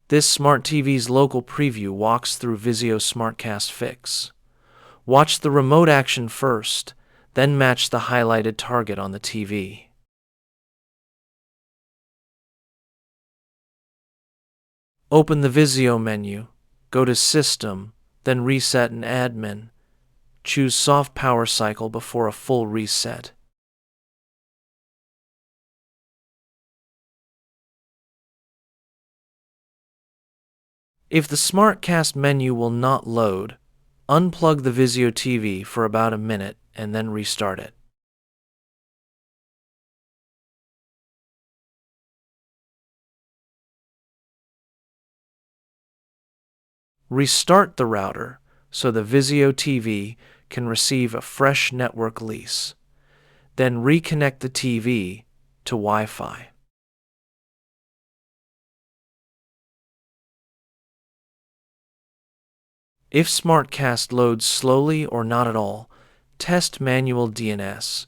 This Smart TV's local preview walks through Vizio SmartCast Fix. Watch the remote action first, then match the highlighted target on the TV. Open the Vizio menu, go to System, then Reset and Admin. Choose Soft Power Cycle before a full reset. If the SmartCast menu will not load, unplug the Vizio TV for about a minute and then restart it. Restart the router so the Vizio TV can receive a fresh network lease. Then reconnect the TV to Wi-Fi. If SmartCast loads slowly or not at all, test manual DNS.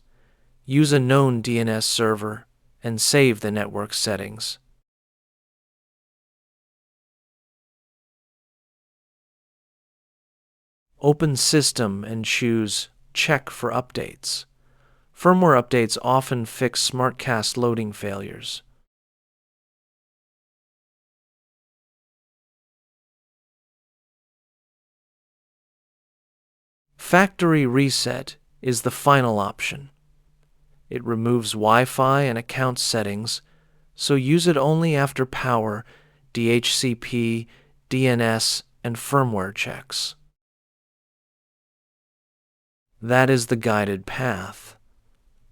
Use a known DNS server and save the network settings. Open System and choose Check for Updates. Firmware updates often fix SmartCast loading failures. Factory Reset is the final option. It removes Wi-Fi and account settings, so use it only after power, DHCP, DNS, and firmware checks. That is the guided path.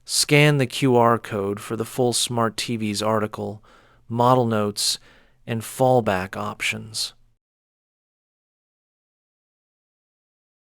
Scan the QR code for the full Smart TVs article, model notes, and fallback options.